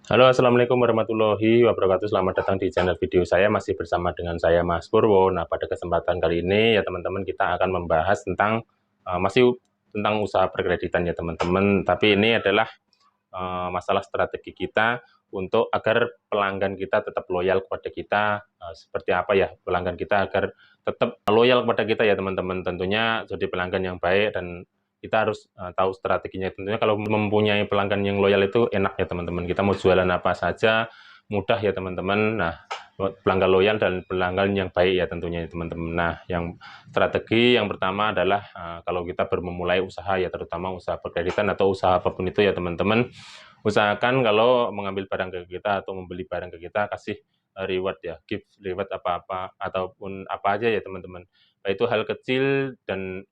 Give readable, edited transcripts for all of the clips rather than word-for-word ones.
Halo, assalamualaikum warahmatullahi wabarakatuh. Selamat datang di channel video saya. Masih bersama dengan saya, Mas Purwo. Nah, pada kesempatan kali ini ya teman-teman, kita akan membahas tentang masih tentang usaha perkreditan ya teman-teman. Tapi ini adalah masalah strategi kita untuk agar pelanggan kita tetap loyal kepada kita. Seperti apa ya pelanggan kita agar tetap loyal kepada kita ya teman-teman. Tentunya jadi pelanggan yang baik dan kita harus tahu strateginya. Tentunya kalau mempunyai pelanggan yang loyal itu enak ya teman-teman. Kita mau jualan apa saja mudah ya teman-teman. Nah, pelanggan loyal dan pelanggan yang baik ya tentunya ya teman-teman. Nah, yang strategi yang pertama adalah kalau kita baru memulai usaha ya, terutama usaha perkreditan atau usaha apapun itu ya teman-teman, usahakan kalau mengambil barang ke kita atau membeli barang ke kita, kasih reward ya, gift reward apa-apa ataupun apa aja ya teman-teman. Itu hal kecil dan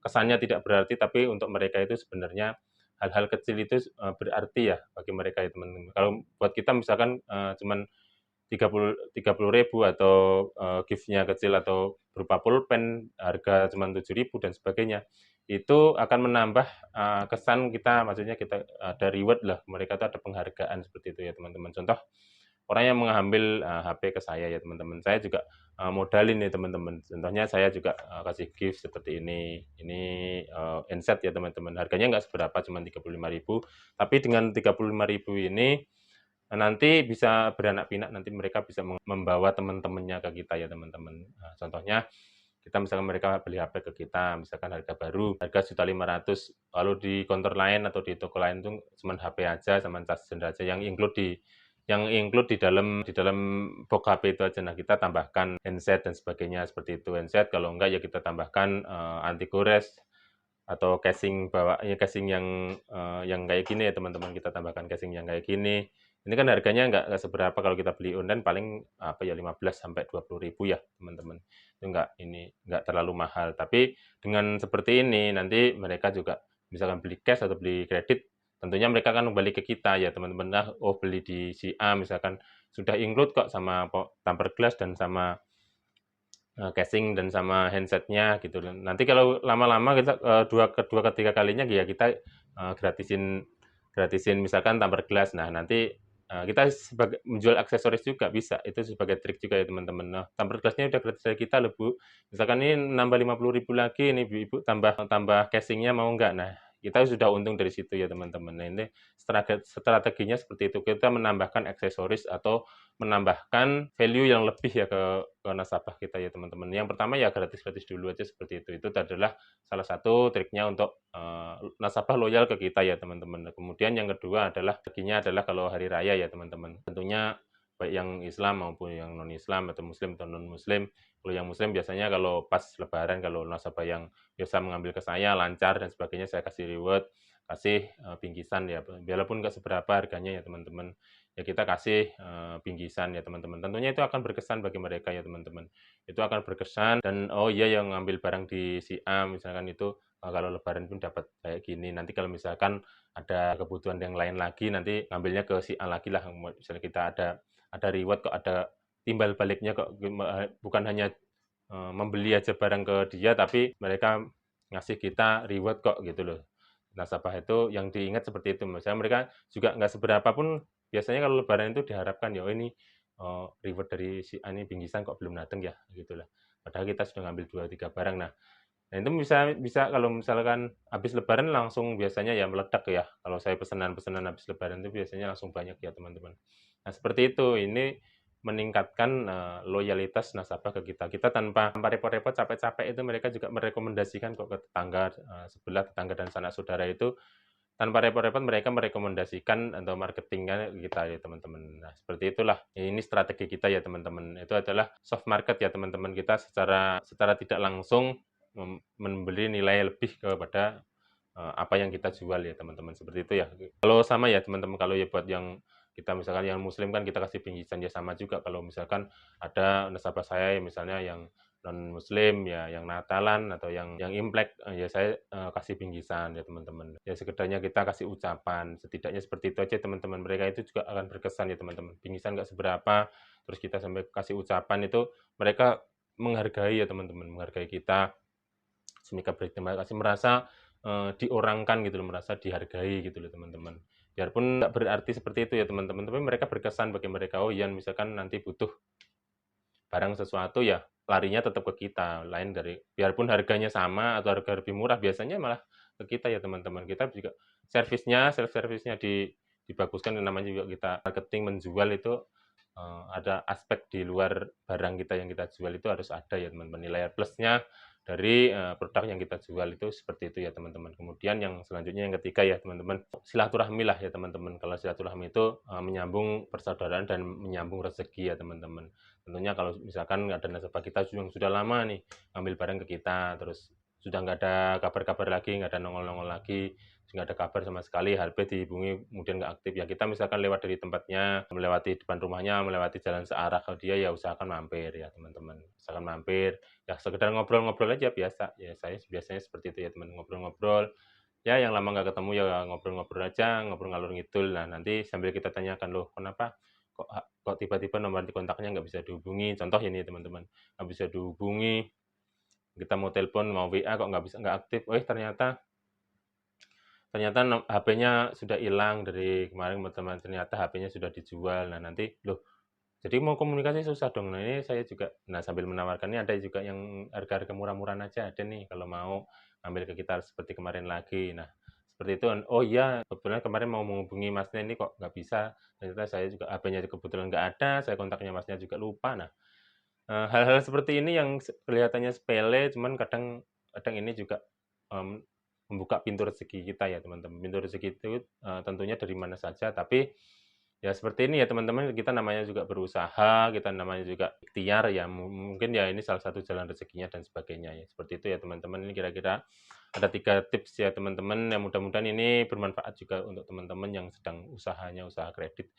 kesannya tidak berarti, tapi untuk mereka itu sebenarnya hal-hal kecil itu berarti ya bagi mereka ya teman-teman. Kalau buat kita misalkan cuman 30.000 atau gift-nya kecil atau berupa pulpen harga cuma 7.000 dan sebagainya, itu akan menambah kesan kita, maksudnya kita ada reward lah, mereka tuh ada penghargaan seperti itu ya teman-teman. Contoh, orang yang mengambil HP ke saya ya teman-teman, saya juga modalin nih teman-teman. Contohnya saya juga kasih gift seperti ini handset ya teman-teman, harganya nggak seberapa, cuma 35.000, tapi dengan 35.000 ini nanti bisa beranak pinak, nanti mereka bisa membawa teman-temannya ke kita ya teman-teman. Nah, contohnya kita misalkan mereka beli HP ke kita, misalkan harga baru, harga 1.500.000, lalu di konter lain atau di toko lain tuh cuma HP aja sama charger aja yang include di dalam box HP itu aja. Nah, kita tambahkan handset dan sebagainya seperti itu. Handset kalau enggak ya kita tambahkan anti gores atau casing casing yang kayak gini ya teman-teman, kita tambahkan casing yang kayak gini. Ini kan harganya nggak seberapa, kalau kita beli online paling apa ya 15 sampai 20.000 ya teman-teman. Itu nggak terlalu mahal. Tapi dengan seperti ini nanti mereka juga misalkan beli cash atau beli kredit, tentunya mereka akan kembali ke kita ya teman-teman. Nah, oh beli di si A misalkan sudah include kok sama tempered glass dan sama casing dan sama handsetnya gitu. Nanti kalau lama-lama kita kedua ketiga kalinya ya kita gratisin gratisin misalkan tamper gelas. Nah, nanti kita sebagai menjual aksesoris juga bisa. Itu sebagai trik juga ya teman-teman. Nah, tamper gelasnya udah gratis dari kita loh, Bu. Misalkan ini nambah 50.000 lagi ini Ibu tambah tambah casingnya mau nggak? Nah, kita sudah untung dari situ ya teman-teman. Nah, ini strateginya seperti itu. Kita menambahkan aksesoris atau menambahkan value yang lebih ya ke nasabah kita ya teman-teman. Yang pertama ya gratis-gratis dulu aja seperti itu. Itu adalah salah satu triknya untuk nasabah loyal ke kita ya teman-teman. Kemudian yang kedua adalah strateginya adalah kalau hari raya ya teman-teman. Tentunya baik yang Islam maupun yang non-Islam atau Muslim atau non-Muslim. Kalau yang Muslim biasanya kalau pas Lebaran, kalau nasabah yang biasa mengambil ke saya lancar dan sebagainya, saya kasih reward, kasih bingkisan ya. Biarpun nggak seberapa harganya ya teman-teman, ya kita kasih bingkisan ya teman-teman. Tentunya itu akan berkesan bagi mereka ya teman-teman. Itu akan berkesan dan oh iya yang ngambil barang di si A misalkan itu kalau lebaran pun dapat kayak gini. Nanti kalau misalkan ada kebutuhan yang lain lagi nanti ngambilnya ke si A lagi lah. Misalnya kita ada reward kok, ada timbal baliknya kok, bukan hanya membeli aja barang ke dia tapi mereka ngasih kita reward kok gitu loh. Nasabah itu yang diingat seperti itu. Misalnya mereka juga nggak seberapa pun, biasanya kalau lebaran itu diharapkan ya, "Oh ini, reward dari si A ini bingkisan kok belum datang ya?" Gitu lah. Padahal kita sudah ngambil 2 3 barang. Nah itu bisa bisa kalau misalkan habis lebaran langsung biasanya ya meledak ya, kalau saya pesanan-pesanan habis lebaran itu biasanya langsung banyak ya teman-teman. Nah seperti itu, ini meningkatkan, loyalitas nasabah ke kita. Kita tanpa repot-repot, capek-capek itu mereka juga merekomendasikan kok ke tetangga, sebelah, tetangga dan sanak saudara itu, tanpa repot-repot mereka merekomendasikan atau marketingnya ke kita ya teman-teman. Nah seperti itulah, ini strategi kita ya teman-teman. Itu adalah soft market ya teman-teman, kita secara secara tidak langsung memberi nilai lebih kepada apa yang kita jual ya teman-teman, seperti itu ya. Kalau sama ya teman-teman, kalau ya buat yang kita misalkan yang muslim kan kita kasih bingkisan ya sama juga. Kalau misalkan ada nasabah saya yang misalnya yang non muslim ya, yang Natalan atau yang Imlek, ya saya kasih bingkisan ya teman-teman. Ya sekedarnya kita kasih ucapan, setidaknya seperti itu aja teman-teman. Mereka itu juga akan berkesan ya teman-teman. Bingkisan nggak seberapa, terus kita sampai kasih ucapan, itu mereka menghargai ya teman-teman, menghargai kita. Mereka berterima kasih, merasa diorangkan gitu loh, merasa dihargai gitu loh teman-teman. Biarpun nggak berarti seperti itu ya teman-teman, tapi mereka berkesan bagi mereka, oh iya misalkan nanti butuh barang sesuatu ya larinya tetap ke kita, lain dari biarpun harganya sama atau harga lebih murah, biasanya malah ke kita ya teman-teman. Kita juga servisnya, self-service-nya dibaguskan, namanya juga kita marketing menjual itu, ada aspek di luar barang kita yang kita jual itu harus ada ya teman-teman, nilai plusnya dari, produk yang kita jual itu seperti itu ya teman-teman. Kemudian yang selanjutnya yang ketiga ya teman-teman, silaturahmi lah ya teman-teman. Kalau silaturahmi itu, menyambung persaudaraan dan menyambung rezeki ya teman-teman. Tentunya kalau misalkan ada nasabah kita yang sudah lama nih ngambil barang ke kita, terus sudah nggak ada kabar-kabar lagi, nggak ada nongol-nongol lagi, nggak ada kabar sama sekali, HP dihubungi kemudian nggak aktif, ya kita misalkan lewat dari tempatnya, melewati depan rumahnya, melewati jalan searah ke dia, ya usahakan mampir ya teman-teman. Usahakan mampir, ya sekedar ngobrol-ngobrol aja biasa, ya saya biasanya seperti itu ya teman, ngobrol-ngobrol, ya yang lama nggak ketemu ya ngobrol-ngobrol aja, ngobrol ngalur ngidul. Nah nanti sambil kita tanyakan, "Loh kenapa kok tiba-tiba nomor kontaknya nggak bisa dihubungi?" Contoh ini teman-teman, nggak bisa dihubungi, kita mau telepon, mau WA kok nggak aktif, ternyata ternyata HP-nya sudah hilang dari kemarin teman-teman, ternyata HP-nya sudah dijual. Nah nanti, "Loh jadi mau komunikasi susah dong." Nah ini saya juga sambil menawarkannya ada juga yang harga-harga murah-murahan aja ada nih kalau mau ambil ke kita seperti kemarin lagi. Nah seperti itu, "Oh iya kebetulan kemarin mau menghubungi Masnya ini kok nggak bisa, ternyata saya juga HP-nya kebetulan nggak ada, saya kontaknya Masnya juga lupa." Nah, hal-hal seperti ini yang kelihatannya sepele cuman kadang kadang ini juga, mmm, membuka pintu rezeki kita ya teman-teman. Pintu rezeki itu, tentunya dari mana saja, tapi ya seperti ini ya teman-teman, kita namanya juga berusaha, kita namanya juga ikhtiar ya, mungkin ya ini salah satu jalan rezekinya dan sebagainya ya, seperti itu ya teman-teman. Ini kira-kira ada 3 tips ya teman-teman, yang mudah-mudahan ini bermanfaat juga untuk teman-teman yang sedang usahanya usaha kredit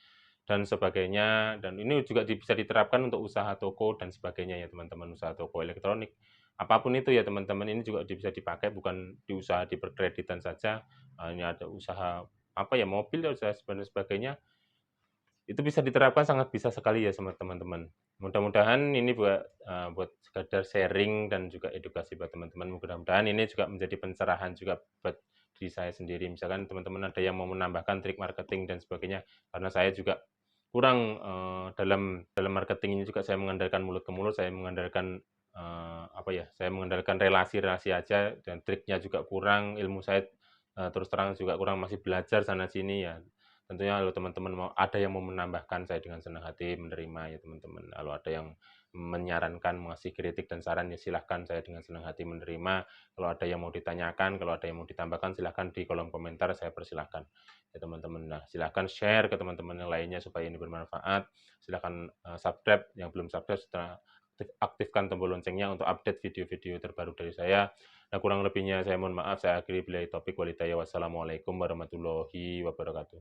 dan sebagainya, dan ini juga bisa diterapkan untuk usaha toko dan sebagainya ya teman-teman, usaha toko elektronik. Apapun itu ya teman-teman, ini juga bisa dipakai bukan di usaha di perkreditan saja, ini ada usaha apa ya, mobil, usaha dan sebagainya, itu bisa diterapkan sangat bisa sekali ya sama teman-teman. Mudah-mudahan ini buat sekedar sharing dan juga edukasi buat teman-teman. Mudah-mudahan ini juga menjadi pencerahan juga buat diri saya sendiri. Misalkan teman-teman ada yang mau menambahkan trik marketing dan sebagainya, karena saya juga kurang, dalam marketing ini juga saya mengandalkan mulut ke mulut, saya mengandalkan, saya mengandalkan relasi-relasi aja dan triknya juga kurang, ilmu saya, terus terang juga kurang, masih belajar sana sini ya. Tentunya kalau teman-teman ada yang mau menambahkan, saya dengan senang hati menerima ya teman-teman. Kalau ada yang menyarankan, mengasih kritik dan saran, ya silahkan, saya dengan senang hati menerima. Kalau ada yang mau ditanyakan, kalau ada yang mau ditambahkan, silahkan di kolom komentar, saya persilahkan ya teman-teman. Nah, silahkan share ke teman-teman yang lainnya supaya ini bermanfaat. Silahkan subscribe, yang belum subscribe setelah aktifkan tombol loncengnya untuk update video-video terbaru dari saya. Nah, kurang lebihnya saya mohon maaf, saya akhiri billahi taufik walhidayah. Wassalamualaikum warahmatullahi wabarakatuh.